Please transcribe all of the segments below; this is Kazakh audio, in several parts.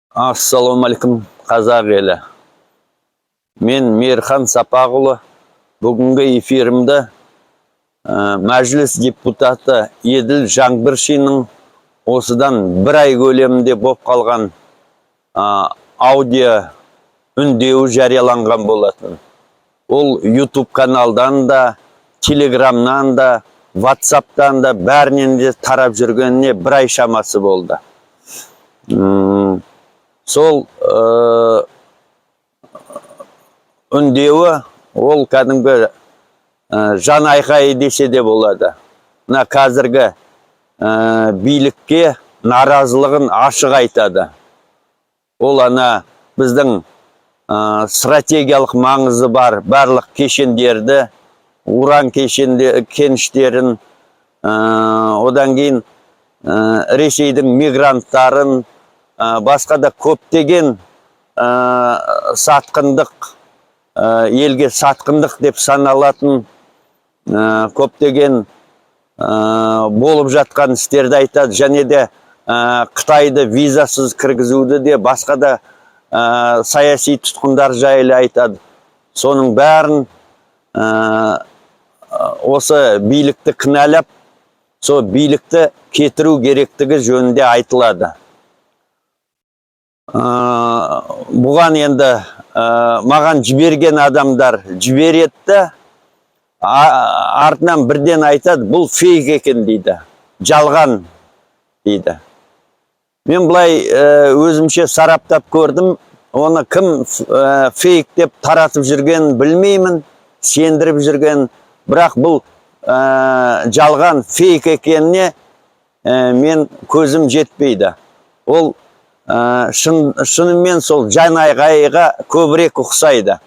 Ассалаумағалейкум қазақ елі. Мен Мейірхан Сапағұлы. Бүгінгі эфирімді мәжіліс депутаты Еділ Жаңбыршиннің осыдан бір ай көлемінде болып қалған аудио үндеуі жарияланған болатын. Ол YouTube каналдан да, Телеграмнан да, WhatsApp'тан да бәрінен де тарап жүргеніне бір ай шамасы болды. Сол үндеуі ол кәдімгі жан айқайы десе де болады. Мына қазіргі билікке наразылығын ашық айтады. Ол біздің стратегиялық маңызы бар барлық кешендерді, уран кеніштерін, одан кейін Ресейдің мигранттарын, басқа да көптеген сатқындық, елге сатқындық деп саналатын көптеген болып жатқан істерді айтады. Және де Қытайды визасыз кіргізуді де, басқа да саяси тұтқындар жайлы айтады. Соның бәрін осы билікті кінәлап, сол билікті кетіру керектігі жөнінде айтылады. Бұған енді маған жіберген адамдар жіберетті, артынан бірден айтады, бұл фейк екен дейді, жалған дейді. Мен бұлай өзімше сараптап көрдім, оны кім фейк деп таратып жүрген білмеймін, сендіріп жүрген, бірақ бұл жалған фейк екеніне мен көзім жетпейді. Ол шынымен сол жан айқайға көбірек ұқсайды.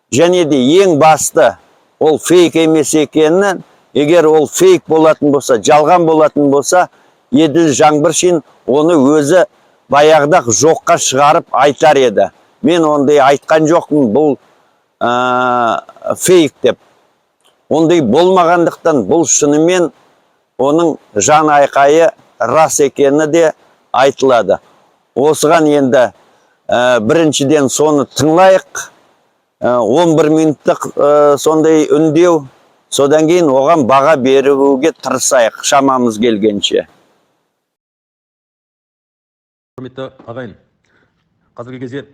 Және де ең басты ол фейк емес екенін, егер ол фейк болатын болса, жалған болатын болса, Еділ Жаңбыршин оны өзі баяғыда жоққа шығарып айтар еді. Мен ондай айтқан жоқпын, бұл фейк деп. Ондай болмағандықтан бұл шынымен оның жан айқайы рас екені де айтылады. Осыған енді біріншіден соны тыңлайық, 11 минуттық сондай үндеу, содан кейін оған баға беруге тырысайық шамамыз келгенше. Құрметті ағайын, қазіргі кезде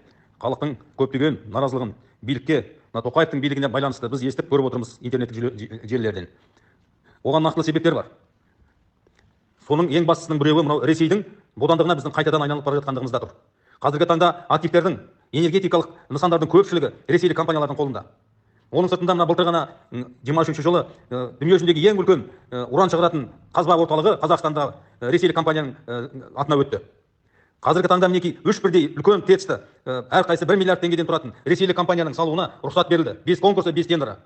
халықтың көптеген наразылығын билікке, Тоқаевтың билігіне байланысты біз естіп көріп отырмыз интернеттік желілерден. Оған нақтылы себептер бар. Соның ең бастысының біреуі мынау Ресейдің бодандығына біздің қайтадан айналып бара жатқандығымызда тұр. Қазіргі таңда активтердің, энергетикалық нысандардың көпшілігі ресейлік компаниялардың қолында. Оның сыртында мына былтыр ғана 23 жылы дүние жүзіндегі ең үлкен уран шығаратын қазба орталығы Қазақстанда ресейлік компанияның атына өтті. Қазіргі таңда мінекей 3 бірдей үлкен тесті, әрқайсысы 1 миллиард теңгеден тұратын ресейлік компанияның салуына рұқсат берілді. 5 конкурсы, 5 тендері.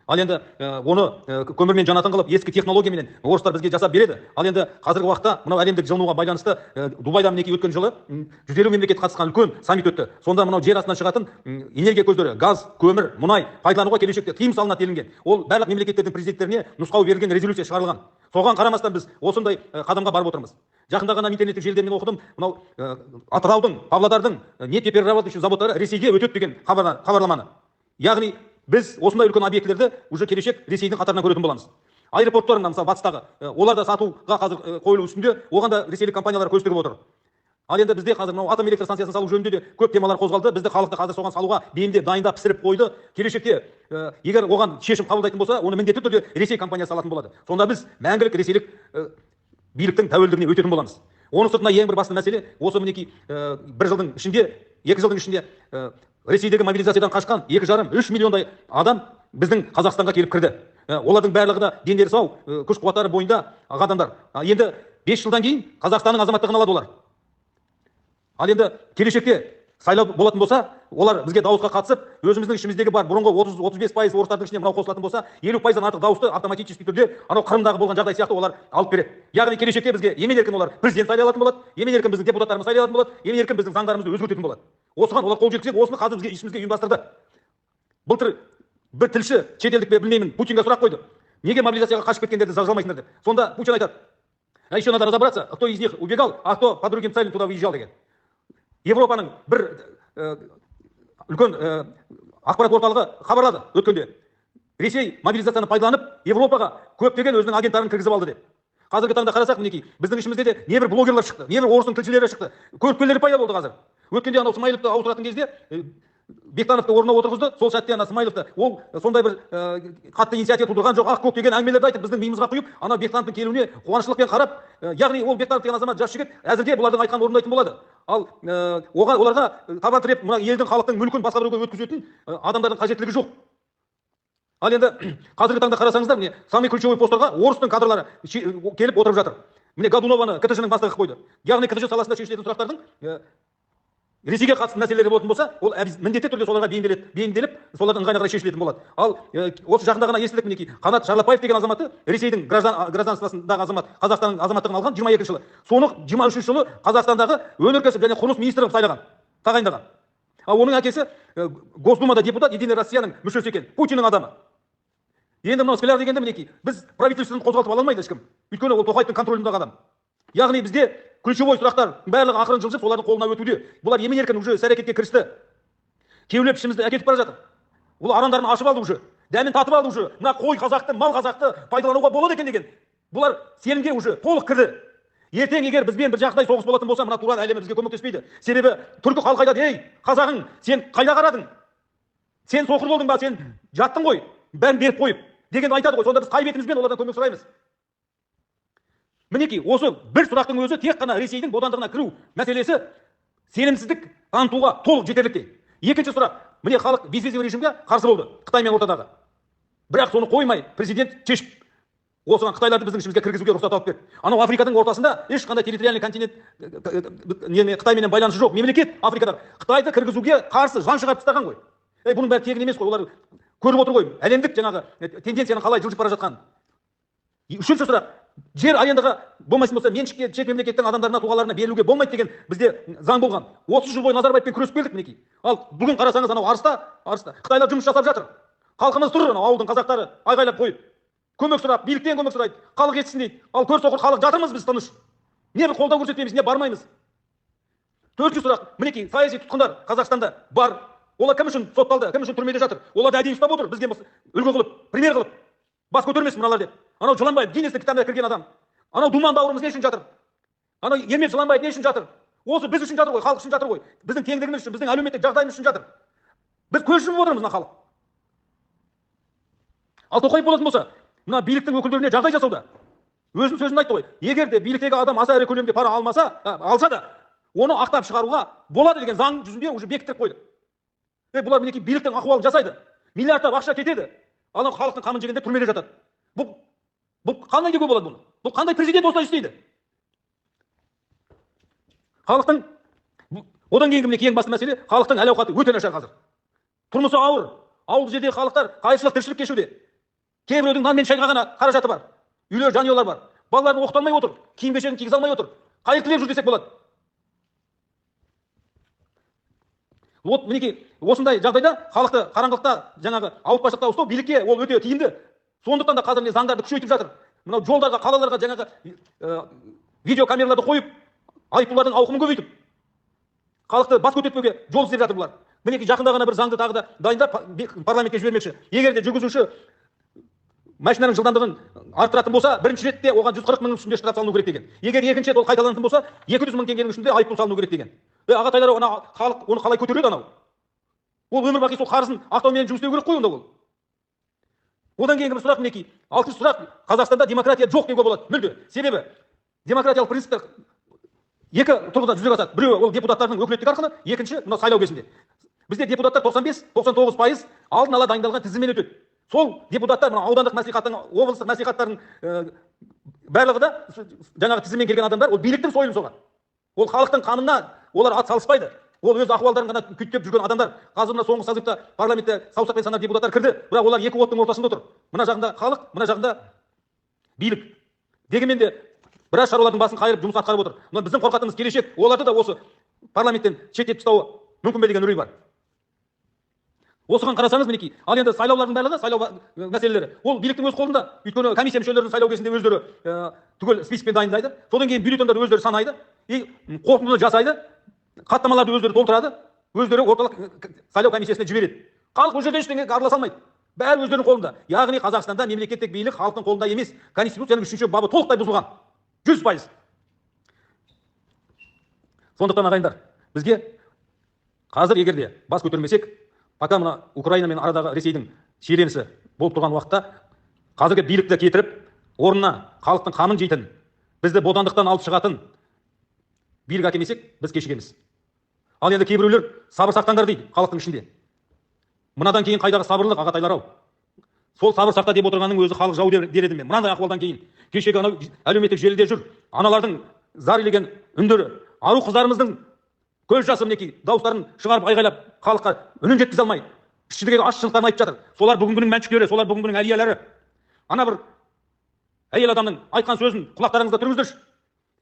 Ал енді оны көмірмен жанатын қылып, ескі технологиямен орыстар бізге жасап береді. Ал енді қазіргі уақытта мынау әлемдік жылынуға байланысты Дубайда мінекей өткен жылы 150 мемлекет қатысқан үлкен саммит өтті. Сонда мынау жер астынан шығатын энергия көздері, газ, көмір, мұнай пайдалануға келешекте тыйым салынады делінген. Ол барлық мемлекеттердің президенттеріне нұсқау берілген, резолюция шығарылған. Соған қарамастан біз осындай қадамға барып отырмыз. Жақында ғана интернеттік желіден оқыдым, мынау Атыраудың, Павлодардың нефтеперерабатывающий заводтары Ресейге өтеді деген хабарламаны. Яғни біз осындай үлкен объектілерді уже келешек Ресейдің қатарынан көретін боламыз. Аэропорттарында, мысалы, батыстағы, олар да сатуға қазір қойылу үстінде, оған да ресейлік компаниялар көз тігіп отыр. Ал енді бізде қазір мынау атом электр станциясын салу жөнінде де көп темалар қозғалды. Бізді халықты қазір соған салуға бейімдеп, дайындап, пісіріп қойды. Келешекте егер оған шешім қабылдайтын болса, оны міндетті түрде Ресей компаниясы алатын болады. Сонда біз мәңгілік ресейлік биліктің тәуелдігіне өтетін боламыз. Оның сыртында ең бір басты мәселе, осы мінекей 1 жылдың ішінде, 2 жылдың ішінде Ресейдегі мобилизациядан қашқан 2,5-3 миллиондай адам біздің Қазақстанға келіп кірді. Олардың барлығы да дендері сау, күш қуаттары бойында адамдар. Енді 5 жылдан кейін Қазақстанның азаматтығын алады олар. Ал енді келешекте сайлау болатын болса, олар бізге дауысқа қатысып, өзіміздің ішіміздегі бар бұрынғы 30-35% орыстардың ішіне мынау қосылатын болса, 50%-дан артық дауысты автоматически түрде анау Қырымдағы болған жағдай сияқты олар алып береді. Яғни келешекте бізге емен-еркін олар президент сайлай алатын болады, емен-еркін біздің депутаттарымыз сайлай алатын болады, емен-еркін біздің заңдарымызды өзгертетін болады. Осыған олар қол жеткізеді, осыны қазір бізге ішімізге ұйымдастырды. Былтыр бір тілші, шетелдік пе білмеймін, Путинге сұрақ қойды. Неге мобилизацияға қашып кеткендерді жазалмайсыңдар деп. Сонда Путин айтады: "А еще надо разобраться, кто из них убегал, а кто по другим целям туда уезжал" деген. Европаның бір үлкен ақпарат орталығы хабарлады өткенде. Ресей мобилизацияны пайдаланып, Европаға көптеген өзінің агенттарын кіргізіп алды деп. Қазіргі таңда қарасақ, мінекей, біздің ішімізде де небір блогерлар шықты, небір орыстың тілшілері шықты, көріпкелері пайда болды қазір. Өткенде анау Смайыловты ауыстыратын кезде Бектановты орнына отырғызды, сол сәтте ана Смайыловты ол сондай бір қатты инициатива тудырған жоқ, ақ көк деген әңгімелерді айтып біздің миымызға құйып, ана Бектановтың келуіне қуанышылықпен қарап, яғни ол Бектанов деген азамат жас жігіт әзірге бұлардың айтқанын орындайтын болады. Ал оларға табан тіреп мына елдің халықтың мүлкін басқа біреуге өткізетін адамдардың қажеттілігі жоқ. Ал енді қазіргі таңда қарасаңыздар, міне самый ключевой посттарға орыстың кадрлары келіп отырып жатыр. Міне Годунованы КТЖ-ның бастығы қойды. Яғни КТЖ саласында шешілетін сұрақтардың Ресейге қатысты мәселелер болатын болса, ол міндетті түрде соларға бейімделіп, солардың ыңғайына қарай шешілетін болады. Ал осы жақында ғана естідік, мінекей, Қанат Шарлапаев деген азаматы Ресейдің гражданствосындағы азамат, Қазақстанның азаматтығын алған 22 жылы. Соны 23 жылы Қазақстандағы өнеркәсіп және құрылыс министрі сайлаған, тағайындаған. Ал оның әкесі Госдумада депутат, Единая Россияның мүшесі екен, Путиннің адамы. Енді мынау Скляр дегенде, мінекей, біз правительствоны қозғалтып ала алмайды ешкім. Өйткені ол Тоқаевтың контролінде адам. Яғни бізде ключевой сұрақтар барлығы ақырын жылжып, солардың қолына өтуде. Бұлар емен-еркін уже іс-әрекетке кірісті. Кеулеп ішімізді әкетіп бара жатыр. Бұл арандарын ашып алды уже. Дәмін татып алды уже. Мына қой қазақты, мал қазақты пайдалануға болады екен деген. Бұлар сенімге уже толық кірді. Ертең егер бізбен бір жағдай соғыс болатын болса, мына туған әлемі бізге көмектеспейді. Себебі түркі халқы айтады: "Ей, қазағың, сен қайда қарадың? Сен соқыр болдың ба? Сен жаттың ғой, бәрін беріп қойып" деген айтады ғой. Сонда біз қай бетімізбен олардан көмек сұраймыз? Мінекей, осы бір сұрақтың өзі тек қана Ресейдің бодандығына кіру мәселесі сенімсіздік танытуға толық жетерліктей. Екінші сұрақ, міне халық безвизовый режимге қарсы болды, Қытаймен ортадағы. Бірақ соны қоймай, президент шешіп, осыған Қытайларды біздің ішімізге кіргізуге рұқсат алып берді. Анау Африканың ортасында ешқандай территориальный континент Қытаймен байланысы жоқ мемлекет Африкада Қытайды кіргізуге қарсы жан шығарып тастаған ғой. Бұның бәрі тегін емес қой, олар көріп отыр ғой, әлемдік жаңағы тенденцияның қалай жылжып бара жатқанын. Үшінші сұрақ, жер арендаға болмайтын болса, меншікке шет мемлекеттің адамдарына, тұлғаларына берілуге болмайды деген бізде заң болған. 30 жыл бойы Назарбаевпен күресіп келдік мінекей. Ал бүгін қарасаңыз, анау Арыста Қытайлар жұмыс жасап жатыр. Халқымыз тұр, анау ауылдың қазақтары айғайлап қойып, көмек сұрап, биліктен көмек сұрайды, халық етсін дейді. Ал көр соқыр халық жатырмыз біз тыныш. Не бір қолдау көрсетпейміз, не бармаймыз. Төртінші сұрақ, мінекей, саяси тұтқындар Қазақстанда бар. Олар кім үшін сотталды, кім үшін түрмеде жатыр? Оларды әдейі ұстап отыр, бізге үлгі қылып, пример қылып, бас көтермесін мыналар деп. Анау Жыланбаев Гиннестің кітабына кірген адам. Анау Думан бауырымыз не үшін жатыр? Анау Ермек Жыланбаев не үшін жатыр? Осы біз үшін жатыр ғой, халық үшін жатыр ғой. Біздің теңдігіміз үшін, біздің әлеуметтік жағдайымыз үшін жатыр. Біз көз жұмып отырмыз мына халық. Ал Тоқаев болатын болса, мына биліктің өкілдеріне жағдай жасауда. Өзінің сөзін айтты ғой. Егер де биліктегі адам аса ірі көлемде пара алса да, оны ақтап шығаруға болады деген заң жүзінде уже бекітіп қойды. Бұлар мінекей биліктің ахуалын жасайды. Миллиардтап ақша кетеді. Анау халықтың қамын жегенде түрмеде жатады. Бұл қандай деуге болады бұны? Бұл қандай президент осылай істейді? Халықтың, одан кейінгі мінекей ең басты мәселе, халықтың әл ауқаты өте нашар қазір. Тұрмысы ауыр. Ауылды жердегі халықтар қайшылық тіршілік кешуде. Кейбіреудің нан мен шайға ғана қаражаты бар. Үйлер, жанұялар бар. Балаларын оқыта алмай отыр. Киім кешегін кигізе алмай отыр. Қайыр тілеп жүр десек болады. Вот мінекей, осындай жағдайда халықты қараңғылықта, жаңағы ауытпашылықта ұстау билікке ол өте тиімді. Сондықтан да қазір заңдарды күшейтіп жатыр. Мынау жолдарға, қалаларға жаңағы видеокамераларды қойып, айыппұлдардың ауқымын көбейтіп, халықты бас көтертпеуге жол іздеп жатыр бұлар. Мінекей жақында ғана бір заңды тағы да дайындап парламентке жібермекші. Егер де жүргізуші машинаның жылдамдығын арттыратын болса, бірінші ретте оған 140 мыңның үстінде штраф салыну керек деген. Егер екінші рет ол қайталанатын болса, 200 мың теңгенің үстінде айыппұл салыну керек деген. Ағатайлар, халық оны қалай көтереді анау? Ол өмір бақи сол қарызын ақтаумен жұмыс істеу керек қой онда ол. Одан кейінгі бір сұрақ мінекей. 6-шы сұрақ, Қазақстанда демократия жоқ деуге болады. Мүлде. Себебі демократиялық принциптер екі тұрғыдан жүзеге асады. Біреуі ол депутаттардың өкілеттігі арқылы, екінші мына сайлау кезінде. Бізде депутаттар 95-99% алдын ала дайындалған тізіммен өтеді. Сол депутаттар мына аудандық мәслихаттың, облыстық мәслихаттардың барлығы да жаңағы тізіммен келген адамдар, ол биліктің сойылын соған. Ол халықтың қанына олар ат салыспайды. Ол өз ахуалдарын ғана күттеп жүрген адамдар. Қазір мына соңғы созывта парламентте саусақпен санап депутаттар кірді, бірақ олар екі оттың ортасында отыр. Мына жағында халық, мына жағында билік. Дегенмен де біраз шаруалардың басын қайырып жұмыс атқарып отыр. Мына біздің қорқатымыз келешек, оларды да осы парламенттен шеттетіп тастауы мүмкін бе деген үрей бар. Осыған қарасаңыз мінекей, ал енді сайлаулардың барлығы, сайлау мәселелері, ол биліктің өз қолында. Өйткені комиссия мүшелерінің сайлау кезінде өздері түгел спискпен дайындайды. Содан кейін бюллетендерді өздері санайды, қорытындыны жасайды. хаттамаларды өздері толтырады, өздері орталық сайлау комиссиясына жібереді. Халық бұл жерде ештеңеге араласа алмайды. Бәрі өздерінің қолында. Яғни Қазақстанда мемлекеттік билік халықтың қолында емес. Конституцияның 3-ші бабы толықтай бұзылған. 100%. Сондықтан ағайындар, бізге қазір егерде бас көтермесек, пока мына Украина мен арадағы Ресейдің шиеленісі болып тұрған уақытта қазіргі билікті кетіріп, орнына халықтың қамын жейтін, бізді бодандықтан алып шығатын билік әкелмесек, біз кешігеміз. Ал енді кейбіреулер сабыр сақтаңдар дейді халықтың ішінде. Мынадан кейін қайдағы сабырлық, ағатайлар-ау. Сол сабыр сақта деп отырғанның өзі халық жау дер едім мен. Мынандай ахуалдан кейін кешегі анау әлеуметтік желіде жүр, аналардың зар илеген үндері, ару қыздарымыздың көз жасы мінекей дауыстарын шығарып айғайлап, халыққа үнін жеткізе алмай, ішіндегі ащылықтарын айтып жатыр. Солар бүгінгінің мәншүктері, солар бүгінгінің әлиялары. Ана бір әйел адамның айтқан сөзін құлақтарыңызға түріңіздерші.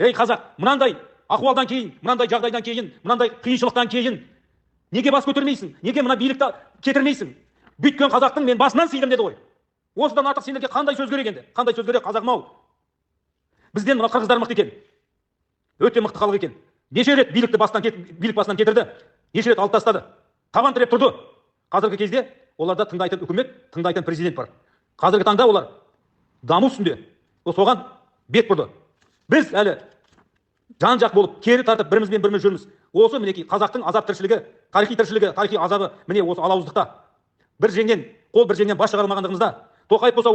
Ей қазақ, мынандай ахуалдан кейін, мынандай жағдайдан кейін, мынандай қиыншылықтан кейін неге бас көтермейсің? Неге мына билікті кетірмейсің? Бүйткен қазақтың мен басынан сыйдым деді ғой. Осыдан артық сендерге қандай сөз керек енді? Қандай сөз керек қазағым-ау? Бізден мына қырғыздар мықты екен. Өте мықты халық екен. Неше рет билік басынан кетірді, неше рет алып тастады. Табан тіреп тұрды. Қазіргі кезде оларда тыңдайтын үкімет, тыңдайтын президент бар. Қазіргі таңда олар даму үстінде. Соған бет бұрды. Біз әлі жан жақ болып, кері тартып бірімізбен біріміз жүрміз. Осы мінекей қазақтың азап тіршілігі, тарихи азабы міне осы алауыздықта. Бір жеңнен қол, бір жеңнен бас шығарылмағандығымызда. Тоқаев болса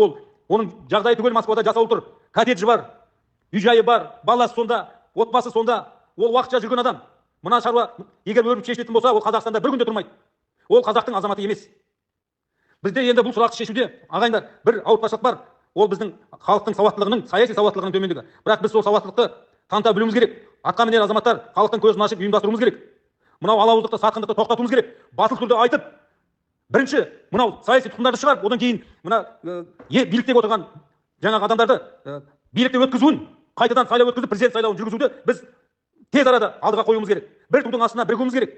оның жағдайы түгел Москвада жасалып тұр. Коттеджі бар, үй-жайы бар, баласы сонда, отбасы сонда. Ол уақытша жүрген адам. Мына шаруа егер өріп шешілетін болса, ол Қазақстанда бір күнде тұрмайды. Ол қазақтың азаматы емес. Бізде енді бұл сұрақты шешуде, ағайындар, бір ауыртпашылық бар. Ол біздің халықтың сауаттылығының, саяси сауаттылығының төмендігі. Бірақ біз сол сауаттылықты таныта білуіміз керек. Атқа мінер азаматтар халықтың көзін ашып ұйымдастыруымыз керек. Мынау алауыздықты, сатқындықты тоқтатуымыз керек. Батыл түрде айтып, бірінші мынау саяси тұтқындарды шығарып, одан кейін мына биліктегі отырған жаңағы адамдарды билікте өткізуін, қайтадан сайлау өткізіп, президент сайлауын жүргізуді біз тез арада алдыға қоюымыз керек. Бір тудың астына бірігуіміз керек.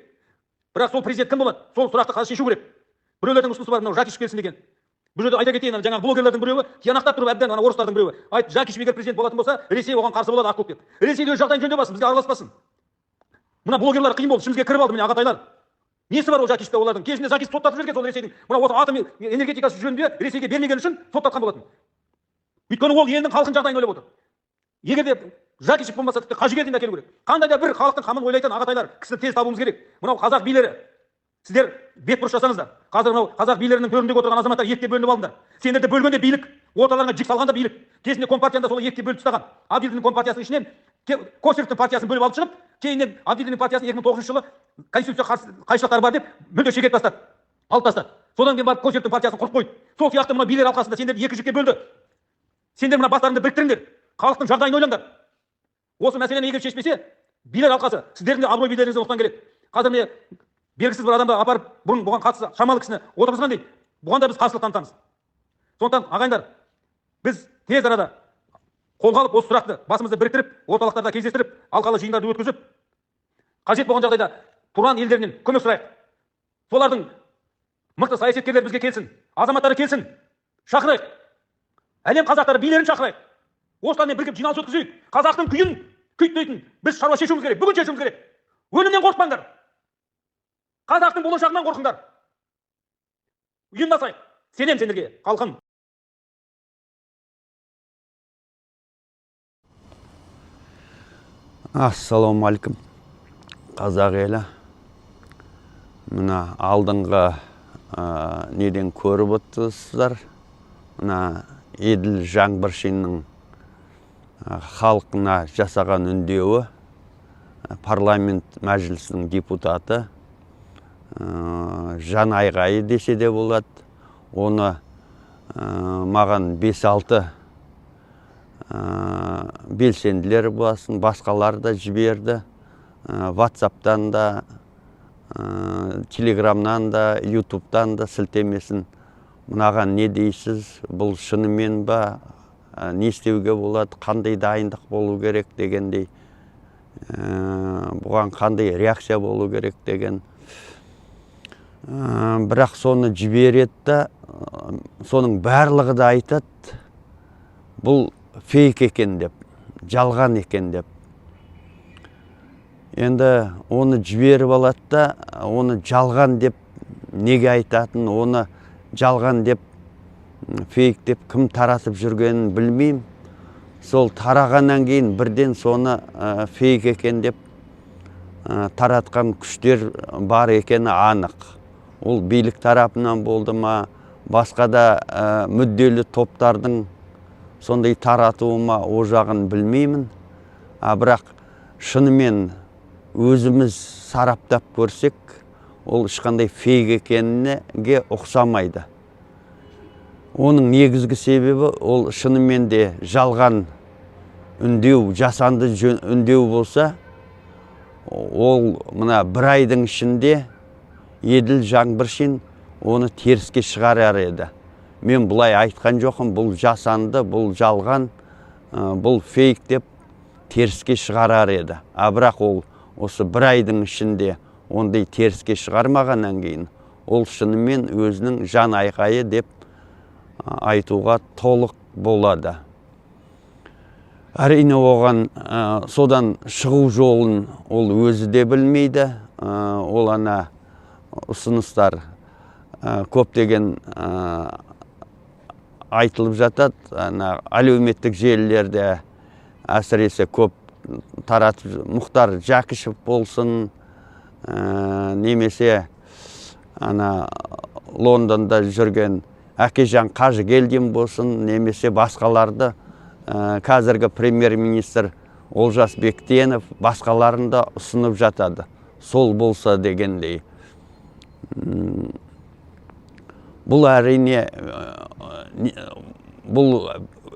Бірақ сол президент кім болады? Сол сұрақты қазір шешу керек. Біреулердің ұсынысы бар, мынау Жакишев келсін деген. Бұл жерде айта кетейін, жаңағы блогерлердің біреуі тиянақтап тұрып әбден орыстардың біреуі айтты, Жакишев егер президент болатын болса, Ресей оған қарсы болады аққұп деп. Ресей өз жағдайын жөндеп алсын, бізге араласпасын. Мына блогерлар қиын болды, ішімізге кіріп алды міне ағатайлар. Несі бар ол Жакишевте олардың? Кезінде Жакишев соттатып жүрген сол Ресейдің. Мына осы атом энергетикасы жөнінде Ресейге бермеген үшін соттатқан болатын. Өйткені ол елдің халқын жағдайын ойлап отыр. Егер де Жакишев болмаса, тіпті Қажыгелдин әкелу керек. Қандай да бір халықтың қамын ойлайтын ағатайлар кісіні тез табуымыз керек. Мынау қазақ билері, сіздер бетбұрыс жасаңыздар. Қазір мынау қазақ билерінің төріндегі отырған азаматтар екіге бөлініп алыңдар. Сендерді бөлгенде билік, орталарыңа жік салғанда билік. Кезінде Компартияны да солай екіге бөліп тастаған. Абдилдиннің Компартиясының ішінен Косыревтің партиясын бөліп алып шығып, кейіннен Абдилдиннің партиясын 2009 жылы конституция қайшылықтары бар деп мүлде шегет тастады. Алып тастады. Содан кейін барып Косыревтің партиясын құрып қойды. Сол сияқты мына билер алқасында сендерді екі жікке бөлді. Сендер мына бастарыңды біріктіріңдер. Халықтың жағдайын ойлаңдар. Осы мәселені егер шешпесе, билер алқасы сіздердің де абырой билеріңізден ұстан керек. Қазір міне белгісіз бір адамды апарып бұрын бұған қатысы шамалы кісіні отырғызған дейді. Бұған да біз қарсылық танытамыз. Сондықтан ағайындар, біз тез арада қолға алып осы сұрақты басымызды біріктіріп, орталықтарда кездестіріп, алқалы жиындарды өткізіп, қажет болған жағдайда туған елдерінен көмек сұрайық. Солардың мықты саясаткерлер бізге келсін, азаматтары келсін, шақырайық. Әлем қазақтары билерін шақырайық. Осылармен бірігіп жиналыс өткізейік. Қазақтың күйін күйттейтін біз шаруа шешуіміз керек. Бүгін шешуіміз керек. Өлімнен қорықпаңдар. Қазақтың болашағынан қорқыңдар. Ұйымдасайық. Сенем сендерге, халқым. Ассалаумағалейкум. Қазақ елі. Мына алдыңғы неден көріп отырсыздар. Мына Еділ Жаңбыршиннің халқына жасаған үндеуі, парламент мәжілісінің депутаты, жан айғайы десе де болады. Оны маған 5-6 белсенділер болсын, басқалар да жіберді. WhatsApp-тан да, Telegram-нан да, YouTube-тан да сілтемесін. Мынаған не дейсіз, бұл шынымен ба, не істеуге болады, қандай дайындық болу керек дегендей, бұған қандай реакция болу керек деген. Бірақ соны жібереді да, соның барлығы да айтады, бұл фейк екен деп, жалған екен деп. Енді оны жіберіп алады да, оны жалған деп неге айтатын, оны жалған деп, фейк деп кім таратып жүргенін білмеймін. Сол тарағаннан кейін бірден соны фейк екен деп таратқан күштер бар екені анық. Ол билік тарапынан болды ма, басқа да мүдделі топтардың сондай таратуы ма, о жағын білмеймін. Бірақ шынымен өзіміз сараптап көрсек, ол ешқандай фейк екеніне ұқсамайды. Оның негізгі себебі ол шынымен де жалған үндеу, жасанды үндеу болса, ол мына бір айдың ішінде Еділ Жаңбыршин оны теріске шығарар еді. Мен бұлай айтқан жоқпын, бұл жасанды, бұл жалған, бұл фейк деп теріске шығарар еді. Бірақ ол осы бір айдың ішінде ондай теріске шығармағаннан кейін, ол шынымен өзінің жан айқайы деп айтуға толық болады. Әрине оған содан шығу жолын ол өзі де білмейді. Ол ана ұсыныстар көптеген айтылып жатады. Әлеуметтік желілерде әсіресе көп таратып, Мұхтар Жәкішев болсын, немесе ана Лондонда жүрген Әкежан Қажыгелдин болсын, немесе басқаларды, қазіргі премьер-министр Олжас Бектенов басқаларында ұсынып жатады. Сол болса дегендей. Бұл әрине, бұл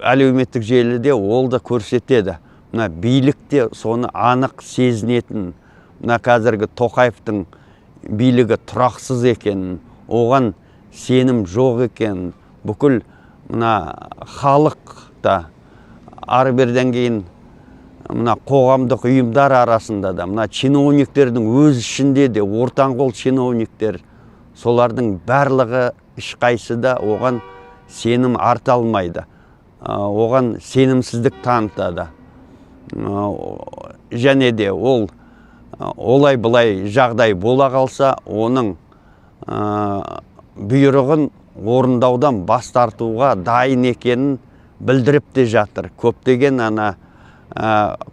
әлеуметтік желіде ол да көрсетеді. Мына билікте соны анық сезінетін, мына қазіргі Тоқаевтың билігі тұрақсыз екенін, оған сенім жоқ екенін, бүкіл мына халық та ары берден кейін мына қоғамдық ұйымдар арасында да, мына чиновниктердің өз ішінде де, ортанқол чиновниктер, солардың барлығы ешқайсы да оған сенім арта алмайды. Оған сенімсіздік танытады. Және де ол олай-бұлай жағдай бола қалса, оның бұйрығын орындаудан бас тартуға дайын екенін білдіріп те жатыр. Көптеген ана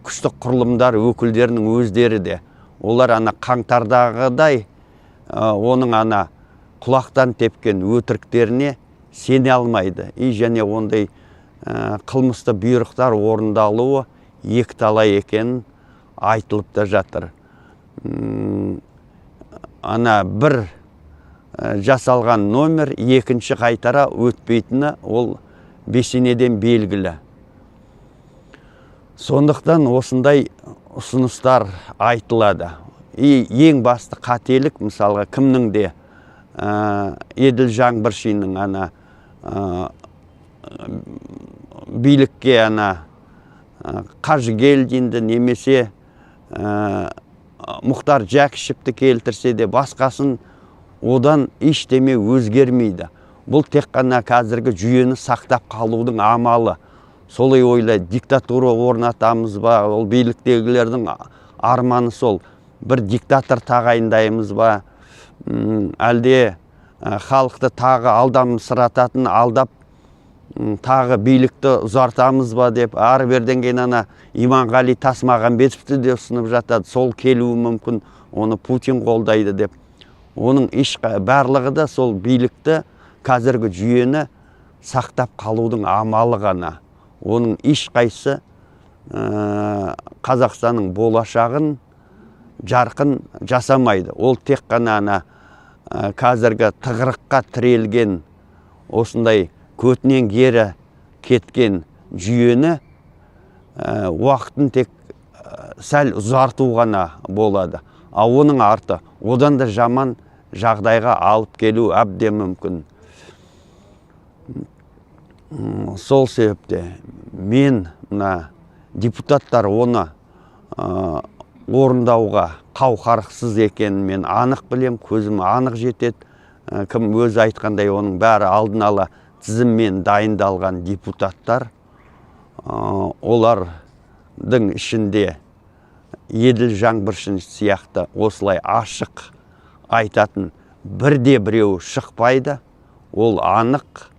күштік құрылымдар өкілдерінің өздері де. Олар ана қаңтардағыдай оның ана құлақтан тепкен өтіріктеріне сене алмайды. Және ондай қылмысты бұйрықтар орындалуы екіталай екенін айтылып та жатыр. Ана бір жасалған номер екінші қайтара өтпейтіні ол бесенеден белгілі. Сондықтан осындай ұсыныстар айтылады. Ең басты қателік, мысалға, кімнің де Еділ Жаңбыршиннің ана билікке ана Қажыгелдинді немесе Мұхтар Жәкішевті келтірсе де, басқасын одан ештеме өзгермейді. Бұл тек қана қазіргі жүйені сақтап қалудың амалы. Солай ойлайды, диктатура орнатамыз ба, ол биліктегілердің арманы сол. Бір диктатор тағайындаймыз ба, әлде халықты тағы алдамсырататын, алдап тағы билікті ұзартамыз ба деп, ары берден кейін ана Иманғали Тасмағамбетовті де ұсынып жатады. Сол келуі мүмкін, оны Путин қолдайды деп. Оның барлығы да сол билікті, қазіргі жүйені сақтап қалудың амалы ғана. Оның ешқайсы Қазақстанның болашағын жарқын жасамайды. Ол тек қана ана қазіргі тығырыққа тірелген, осындай көтінен кері кеткен жүйені уақытын тек сәл ұзарту ғана болады. Оның арты одан да жаман жағдайға алып келу әбден мүмкін. Сол себепте мен депутаттар оны орындауға қауқарсыз екенін мен анық білем, көзім анық жетеді. Кім өзі айтқандай, оның бәрі алдын ала тізіммен дайындалған депутаттар. Олардың ішінде Еділ Жаңбыршин сияқты осылай ашық айтатын бірде біреу шықпайды. Ол анық.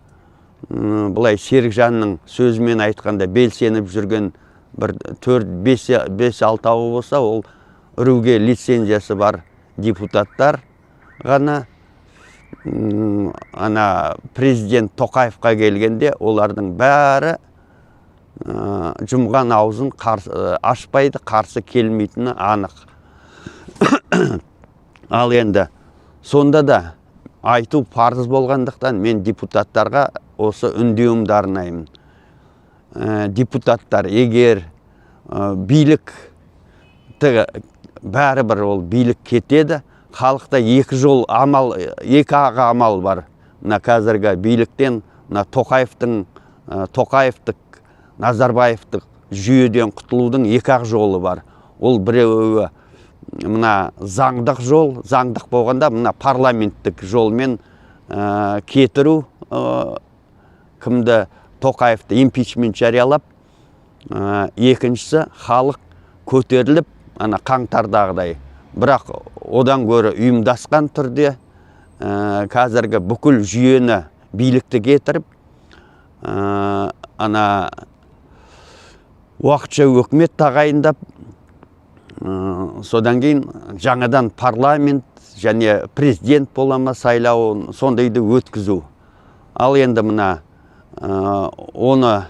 Бұлай Серікжанның сөзімен айтқанда белсеніп жүрген бір 4-5-6 болса, ол үруге лицензиясы бар депутаттар ғана. Ана президент Тоқаевқа келгенде олардың бәрі жұмған аузын ашпайды, қарсы келмейтіні анық. Ал енді сонда да айту парыз болғандықтан мен депутаттарға осы үндеуімді арнаймын. Депутаттар, егер билік бәрібір ол билік кетеді, халықта екі аға амал бар. Мына қазіргі биліктен Тоқаевтық, Назарбаевтық жүйеден құтылудың екі ақ жолы бар. Ол біреуі мына заңдық жол, заңдық болғанда мына парламенттік жолмен кетіру, кімді Тоқаевты импичмент жариялап, екіншісі халық көтеріліп, ана қаңтардағыдай. Бірақ одан гөрі ұйымдасқан түрде қазіргі бүкіл жүйені билікті кетіріп, ана уақытша өкімет тағайындап, содан кейін жаңадан парламент және президент болама сайлауын сондайды өткізу. Ал енді мына оны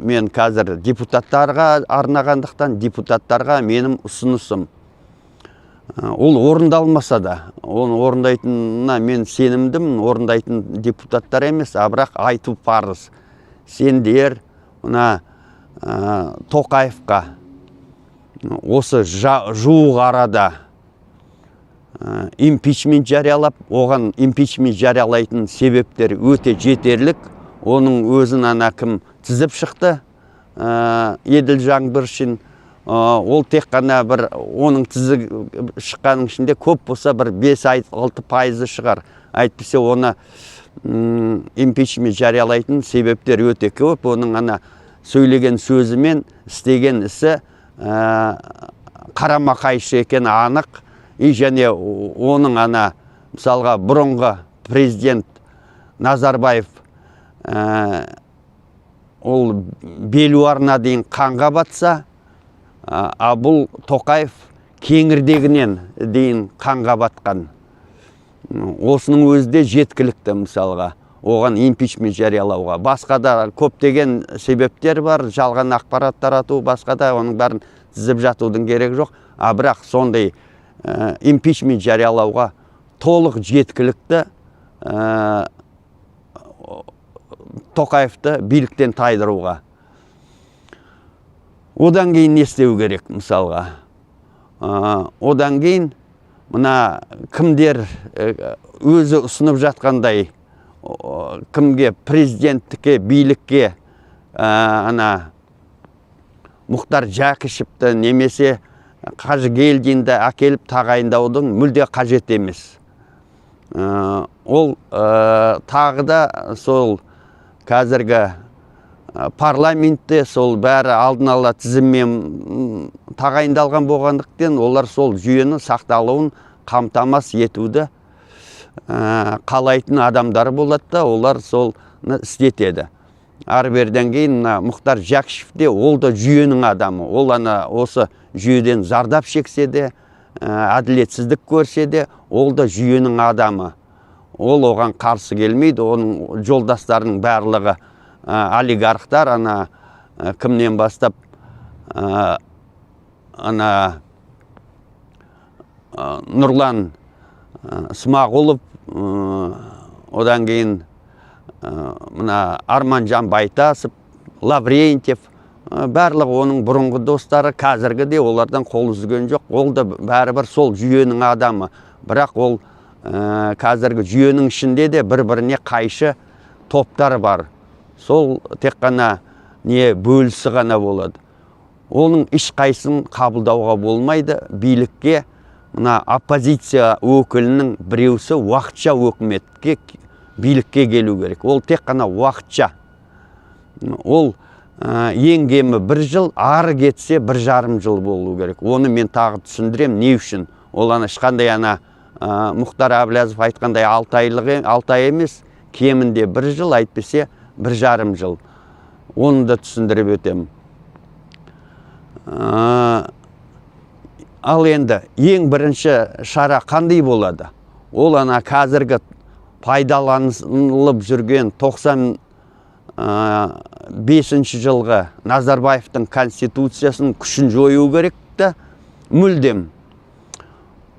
мен қазір депутаттарға арнағандықтан депутаттарға менің ұсынысым. Ол орындалмаса да, оны орындайтынына мен сенімдім, орындайтын депутаттар емес, бірақ айту парыз. Сендер мына Тоқаевқа осы жуық арада импичмент жариялап, оған импичмент жариялайтын себептер өте жетерлік. Оның өзін ана кім тізіп шықты, Еділ Жаңбыршин. Ол тек қана бір, оның тізіп шыққаның ішінде көп болса бір 5-6% шығар. Әйтпесе оны импичмент жариялайтын себептер өте көп. Оның ана сөйлеген сөзі мен істеген ісі қарама қайшы екен анық. Және оның ана мысалға бұрынғы президент Назарбаев ол белуарына дейін қанға батса, бұл Тоқаев кеңірдегінен дейін қанға батқан. Осының өзі де жеткілікті мысалға. Оған импичмент жариялауға. Басқа да көптеген себептер бар, жалған ақпарат тарату, басқа да оның бәрін тізіп жатудың керек жоқ. Бірақ сондай импичмент жариялауға толық жеткілікті Тоқаевты биліктен тайдыруға. Одан кейін не істеу керек мысалға? Одан кейін мына кімдер өзі ұсынып жатқандай, кімге президенттікке, билікке ана Мұхтар Жәкішевті немесе Қажыгелдинді әкеліп тағайындаудың мүлде қажет емес. Ол тағы да сол қазіргі парламентте сол бәрі алдын ала тізіммен тағайындалған болғандықтан олар сол жүйені сақталуын қамтамасыз етуді қалайтын адамдар болады да, олар сол істетеді. Ары-берден кейін Мұхтар Жәкішевте ол да жүйенің адамы. Ол осы жүйеден зардап шексе де, әділетсіздік көрсе де, ол да жүйенің адамы. Ол оған қарсы келмейді. Оның жолдастарының барлығы олигархтар, кімнен бастап Нұрлан Смағұлов, одан кейін Арманжан Байтасов, Лаврентьев, барлығы оның бұрынғы достары, қазіргі де олардан қол үзген жоқ. Ол да бәрібір сол жүйенің адамы. Бірақ ол қазіргі жүйенің ішінде де бір-біріне қайшы топтар бар. Сол тек қана бөлісі ғана болады. Оның ешқайсысын қабылдауға болмайды. Билікке оппозиция өкілінің біреусі уақытша өкіметке, билікке келу керек. Ол тек қана уақытша. Ол ең кемі 1 жыл, ары кетсе 1,5 жыл болу керек. Оны мен тағы түсіндірем, не үшін? Ол ешқандай Мұхтар Әблязов айтқандай 6 ай емес, кемінде 1 жыл, айтпесе 1,5 жыл. Оны да түсіндіріп өтем. Ал енді ең бірінші шара қандай болады? Ол қазіргі пайдаланылып жүрген 95 жылғы Назарбаевтың конституциясының күшін жою керекті, мүлдем.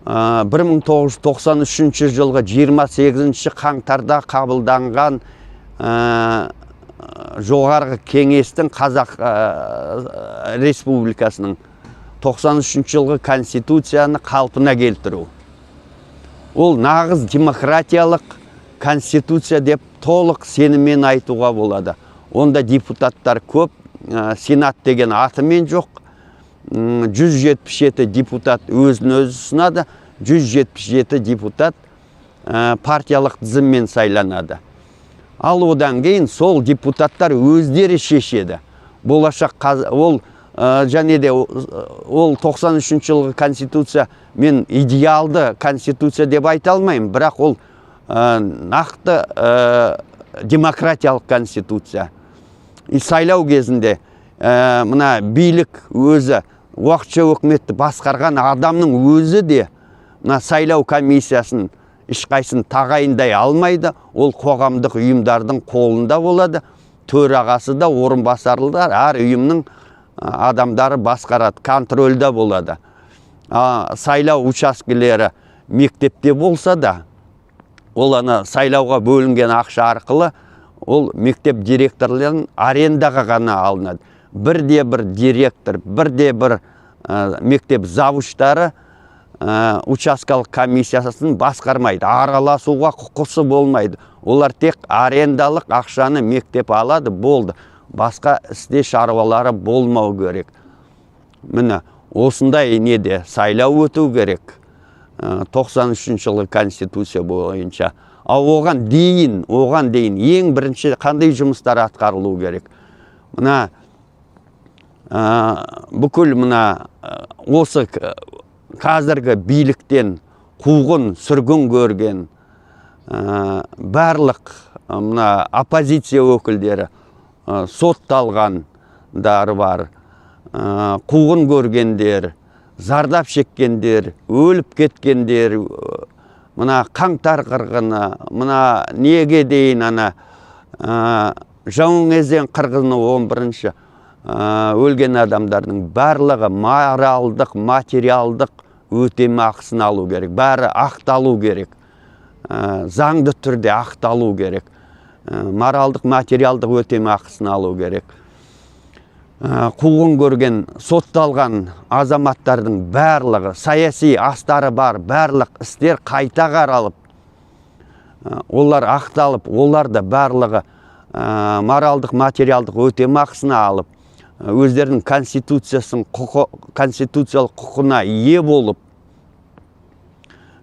1993 жылғы 28 қаңтарда қабылданған жоғарғы кеңестің Қазақ Республикасының 93 жылғы конституцияны қалпына келтіру. Ол нағыз демократиялық конституция деп толық сеніммен айтуға болады. Онда депутаттар көп, сенат деген атымен жоқ. 177 депутат өзін-өзі ұсынады, 177 депутат партиялық тізіммен сайланады. Ал одан кейін сол депутаттар өздері шешеді. Болашақ ол және де ол 93 жылғы конституция мен идеалды конституция деп айта алмаймын, бірақ ол нақты демократиялық конституция. И сайлау кезінде мына билік өзі, уақытша өкіметті басқарған адамның өзі де мына сайлау комиссиясын ешқайсын тағайындай алмайды. Ол қоғамдық ұйымдардың қолында болады. Төрағасы да, орынбасарлар, әр ұйымның адамдары басқарады, контрольда болады. Сайлау учаскелері мектепте болса да, ол сайлауға бөлінген ақша арқылы ол мектеп директорларын арендаға ғана алынады. Бірде-бір директор, бірде-бір мектеп завуштары учаскалық комиссиясын басқармайды, араласуға құқысы болмайды. Олар тек арендалық ақшаны мектеп алады, болды. Басқа істе шаруалары болмау керек. Міне, осындай неде сайлау өту керек. 93 жылғы конституция бойынша. Оған дейін ең бірінші қандай жұмыстар атқарылу керек? Мына бүкіл осы қазіргі биліктен қуғын, сүргін көрген барлық оппозиция өкілдері сотталғандар бар, қуғын көргендер, зардап шеккендер, өліп кеткендер, қаңтар қырғыны, неге дейін Жауыңезен қырғыны 11-ші өлген адамдардың барлығы моралдық, материалдық өтемақысын алу керек. Бәрі ақталу керек. Заңды түрде ақталу керек. Моралдық, материалдық өтемақысын алу керек. Қуғын көрген, сотталған азаматтардың барлығы, саяси астары бар барлық істер қайта қаралып, олар ақталып, олар да барлығы моралдық, материалдық өтемақысын алып, өздерінің конституциялық құқына ие болып,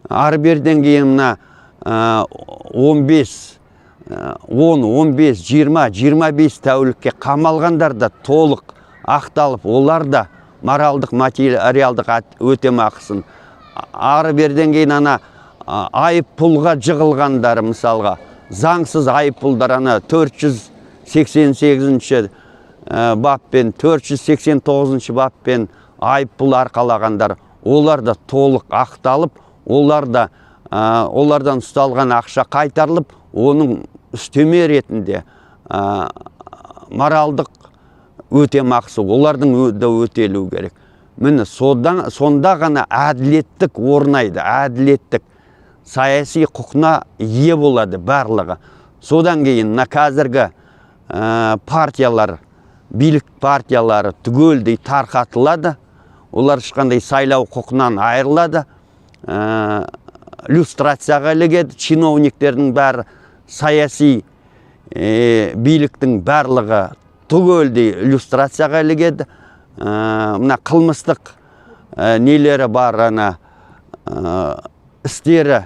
ары берден кейін 15, 20, 25 тәулікке қамалғандар да толық ақталып, олар да моралдық, материалдық өтемақысын. Ары берден кейін айыппұлға жығылғандар, мысалға, заңсыз айыппұлдар 488 баппен, 489 баппен айыппұл арқалағандар, олар да толық ақталып, олардан ұсталған ақша қайтарылып, оның үстеме ретінде моралдық өтемақысы олардың да өтелу керек. Міне сонда ғана әділеттік орнайды, әділеттік саяси құқына ие болады барлығы. Содан кейін қазіргі партиялар, билік партиялары түгелдей тарқатылады, олар ешқандай сайлау құқынан айырылады, люстрацияға ілігеді, чиновниктердің бәрі, саяси биліктің барлығы түгелдей люстрацияға ілігеді. Мына қылмыстық нелері бар, істері,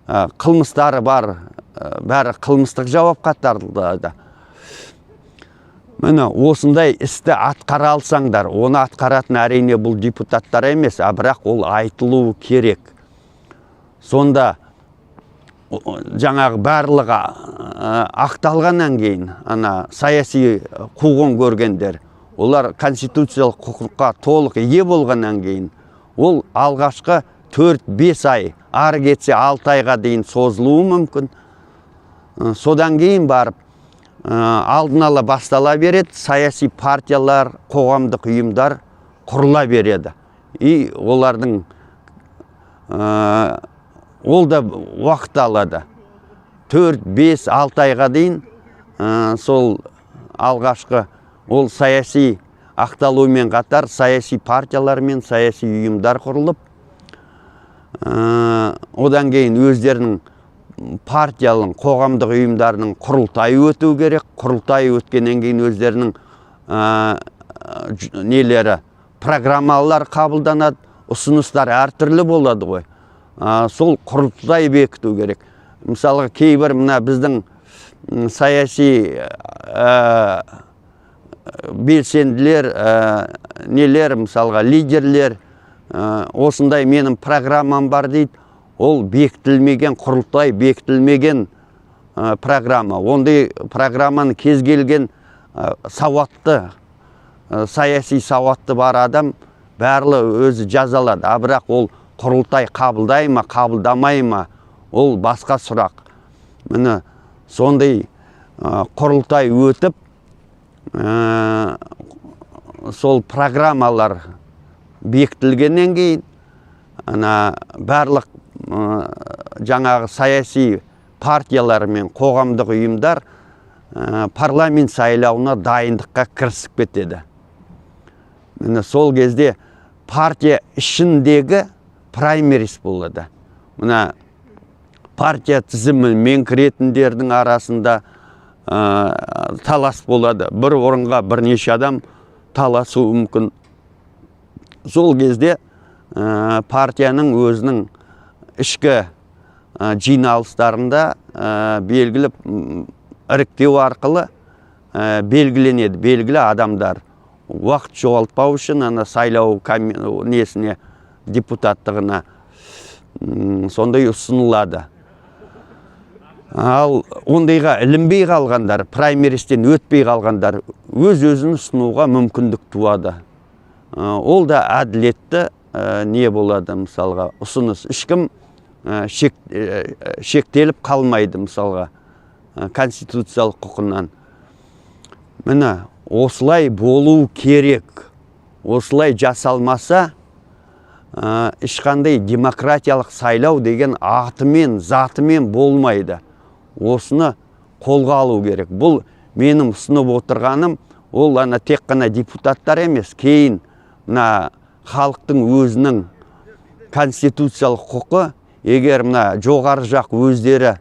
қылмыстары бар, бәрі қылмыстық жауапқа тартылады. Міне осындай істі атқара алсаңдар, оны атқаратын әрине бұл депутаттар емес, бірақ ол айтылуы керек. Сонда жаңағы барлығы ақталғаннан кейін, саяси қуғын көргендер, олар конституциялық құқыққа толық ие болғаннан кейін, ол алғашқы 4-5 ай, ары кетсе 6 айға дейін созылуы мүмкін. Содан кейін барып, алдын ала бастала береді, саяси партиялар, қоғамдық ұйымдар құрыла береді. И олардың ол да уақыт алады. 4-5-6 айға дейін сол алғашқы ол саяси ақталуымен қатар саяси партиялар мен саяси ұйымдар құрылып, одан кейін өздерінің партиялың, қоғамдық ұйымдарының құрылтайы өту керек. Құрылтайы өткеннен кейін өздерінің программалар қабылданады, ұсыныстар әртүрлі болады ғой. Сол құрылтай бекіту керек. Мысалы, кейбір біздің саяси белсенділер, мысалға лидерлер, осындай менің программам бар дейді. Ол бекітілмеген, құрылтай бекітілмеген программа. Ондай программаны кез келген сауатты, саяси сауатты бар адам барлы өзі жазалады. Бірақ ол құрылтай қабылдай ма, қабылдамай ма, ол басқа сұрақ. Міне сондай құрылтай өтіп, сол программалар бекітілгеннен кейін, барлық жаңағы саяси партиялар мен қоғамдық ұйымдар парламент сайлауына дайындыққа кірісіп кетеді. Міне сол кезде партия ішіндегі праймериз болады. Міне партия тізімімен кіретіндердің арасында талас болады. Бір орынға бірнеше адам таласуы мүмкін. Сол кезде партияның өзінің ішкі жиналыстарында белгілі іріктеу арқылы белгіленеді, белгілі адамдар. Уақыт жоғалтпау үшін сайлау несіне, депутаттығына сондай ұсынылады. Ал ондайға ілінбей қалғандар, праймеристен өтпей қалғандар өз-өзін ұсынуға мүмкіндік туады. Ол да әділетті не болады, мысалға, ұсыныс. Ешкім шектеліп қалмайды, мысалға, конституциялық құқынан. Міне, осылай болу керек. Осылай жасалмаса, ешқандай демократиялық сайлау деген атымен, затымен болмайды. Осыны қолға алу керек. Бұл менің ұсынып отырғаным, ол тек қана депутаттар емес, кейін халықтың өзінің конституциялық құқы, егер жоғары жақ өздері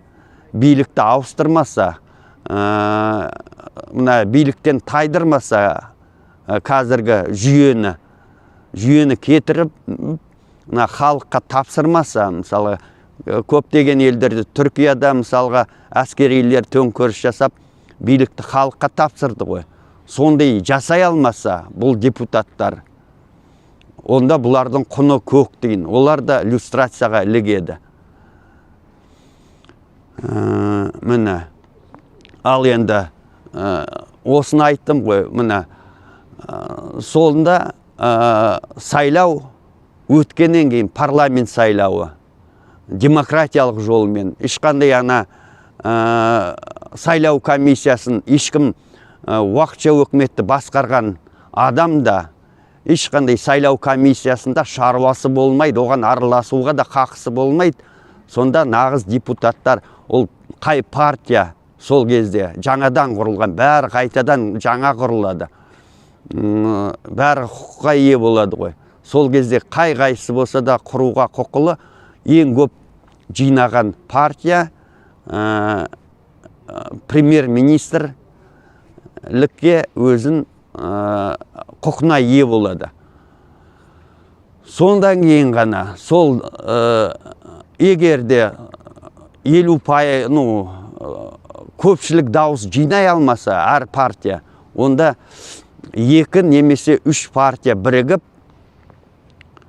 билікті ауыстырмаса, биліктен тайдырмаса қазіргі жүйені кетіріп, халыққа тапсырмаса, мысалы, көптеген елдерде, Түркияда, мысалға, әскерилер төңкеріс жасап, билікті халыққа тапсырды ғой. Сондай жасай алмаса, бұл депутаттар, онда бұлардың құны көк дейін. Олар да иллюстрацияға ілігеді. Міне, ал енді осыны айттым ғой, міне, солында сайлау өткеннен кейін парламент сайлауы демократиялық жолмен, ешқандай сайлау комиссиясын ешкім уақытша өкіметті басқарған адам да ешқандай сайлау комиссиясында шаруасы болмайды, оған араласуға да қақысы болмайды. Сонда нағыз депутаттар, ол қай партия сол кезде жаңадан құрылған, бәрі қайтадан жаңа құрылады. Бәрі құқыққа ие болады ғой. Сол кезде қай-қайсы болса да құруға құқылы, ең көп жинаған партия премьер-министрлікке өзін құқына ие болады. Сондан кейін ғана, сол егерде 50% көпшілік дауыс жинай алмаса әр партия, Онда 2 немесе 3 партия бірігіп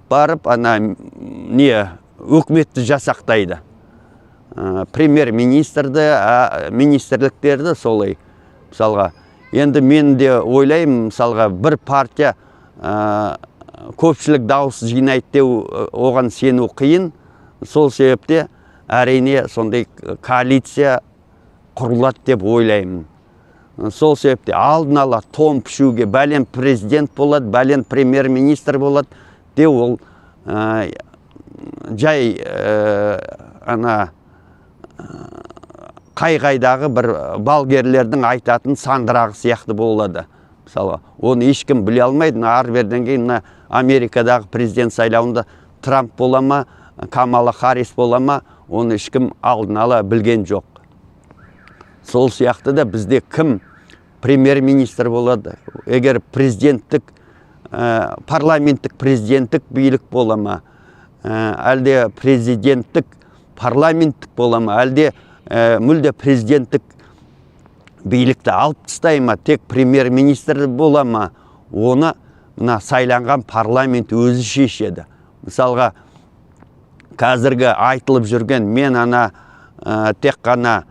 барып өкіметті жасақтайды. Премьер-министрді, министрліктерді солай. Мысалға, енді мен де ойлаймын, мысалға, бір партия көпшілік дауыс жинайды деу, оған сену қиын. Сол себепте әрине сондай коалиция құрылады деп ойлаймын. Сол себепте алдын ала том пішуге, бәлен президент болады, бәлен премьер-министр болады деу, ол жай қай-қайдағы бір балгерлердің айтатын сандырағы сияқты болады. Мысалы, оны ешкім біле алмайды. Ары берден кейін Америкадағы президент сайлауында Трамп бола ма, Камала Харрис бола ма, оны ешкім алдын ала білген жоқ. Сол сияқты да бізде кім премьер-министр болады? Егер президенттік, парламенттік президенттік билік бола ма, әлде президенттік парламенттік бола ма, әлде мүлде президенттік билікті алып тастай ма, тек премьер-министр бола ма, оны сайланған парламент өзі шешеді. Мысалға, қазіргі айтылып жүрген, мен тек қана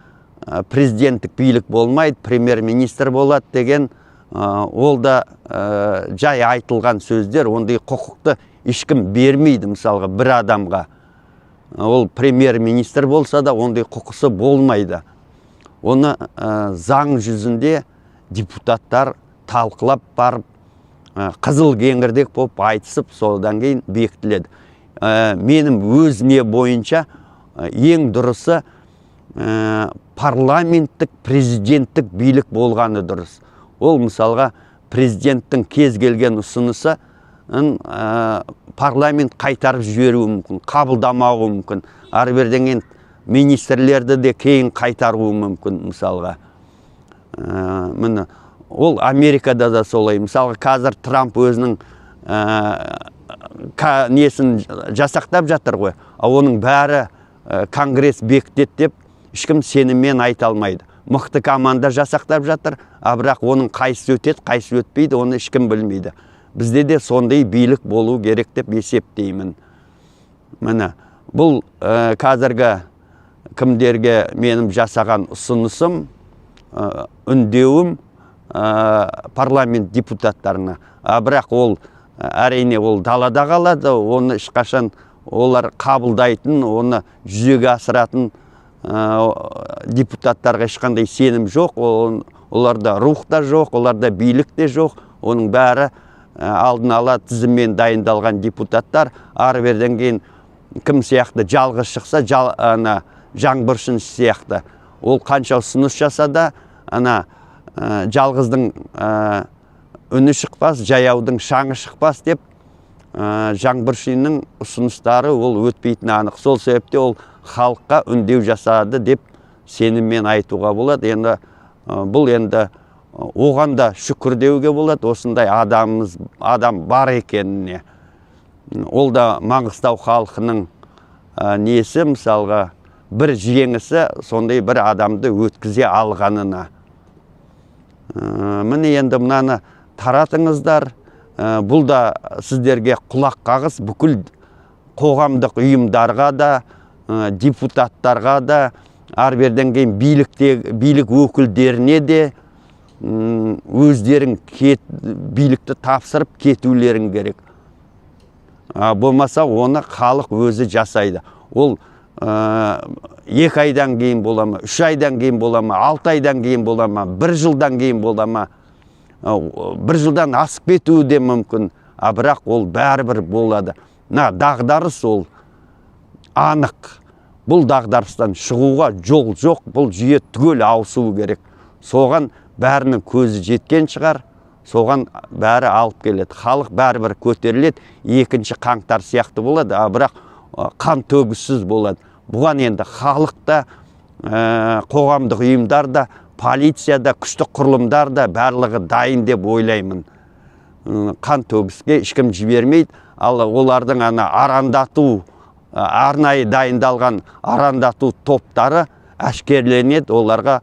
президенттік билік болмайды, премьер-министр болады деген, ол да жай айтылған сөздер, ондай құқықты ешкім бермейді. Мысалға, бір адамға ол премьер-министр болса да ондай құқысы болмайды. Оны заң жүзінде депутаттар талқылап барып, қызыл кеңірдек болып айтысып, содан кейін бекітіледі. Менің өзіне бойынша ең дұрысы парламенттік, президенттік билік болғаны дұрыс. Ол мысалға президенттің кез келген ұсынысы парламент қайтарып жіберуі мүмкін, қабылдамауы мүмкін. Ары берден кейін министрлерді де кейін қайтаруы мүмкін, мысалға. Ол Америкада да солай. Мысалға, қазір Трамп өзінің несін жасақтап жатыр ғой. Оның бәрі конгресс бекітеді деп ешкім сеніммен айта алмайды. Мықты команда жасақтап жатыр, бірақ оның қайсы өтеді, қайсы өтпейді, оны ешкім білмейді. Бізде де сондай билік болу керек деп есептеймін. Бұл қазіргі кімдерге менің жасаған ұсынысым, үндеуім парламент депутаттарына. Бірақ ол әрине ол далада қалады, оны ешқашан олар қабылдайтын, оны жүзеге асыратын депутаттарға ешқандай сенім жоқ, оларда рух та жоқ, оларда билік те жоқ. Оның бәрі алдын ала тізіммен дайындалған депутаттар. Ары берден кейін кім сияқты жалғыз шықса, жаңбыршын сияқты. Ол қанша ұсыныс жасада, жалғыздың үні шықпас, жаяудың шаңы шықпас деп, жаңбыршынның ұсыныстары ол өтпейтін анық. Сол себепте ол халыққа үндеу жасады деп сеніммен айтуға болады. Енді бұл енді оған да шүкір деуге болады, осындай адам бар екеніне. Ол да Маңғыстау халқының несі, мысалға, бір жеңісі сондай бір адамды өткізе алғанына. Міне енді мынаны таратыңыздар. Бұл да сіздерге құлақ қағыс, бүкіл қоғамдық ұйымдарға да, депутаттарға да, ары берден кейін билік өкілдеріне де өздерің билікті тапсырып кетулерің керек. Болмаса оны халық өзі жасайды. Ол 2 айдан кейін бола ма, 3 айдан кейін бола ма, 6 айдан кейін бола ма, 1 жылдан кейін бола ма, 1 жылдан асып кетуі де мүмкін. Бірақ ол бәрібір болады. Дағдарыс ол анық. Бұл дағдарыстан шығуға жол жоқ, бұл жүйе түгел ауысуы керек. Соған бәрінің көзі жеткен шығар, соған бәрі алып келеді. Халық бәрібір көтеріледі, 2 қаңтар сияқты болады, бірақ қан төгіссіз болады. Бұған енді халық та, қоғамдық ұйымдар да, полиция да, күшті құрылымдар да барлығы дайын деп ойлаймын. Қан төгіске ешкім жібермейді, ал олардың арнайы дайындалған арандату топтары әшкерленеді, оларға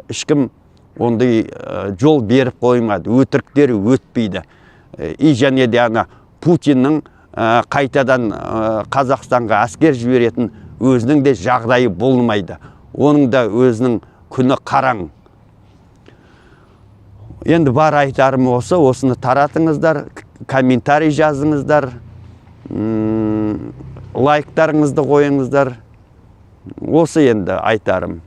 ешкім ондай жол беріп қоймады, өтіріктері өтпейді. И және де ана Путиннің қайтадан Қазақстанға әскер жіберетін өзінің де жағдайы болмайды. Оның да өзінің күні қараң. Енді бар айтарым осы, осыны таратыңыздар, комментарий жазыңыздар, лайктарыңызды қойыңыздар. Осы енді айтарым.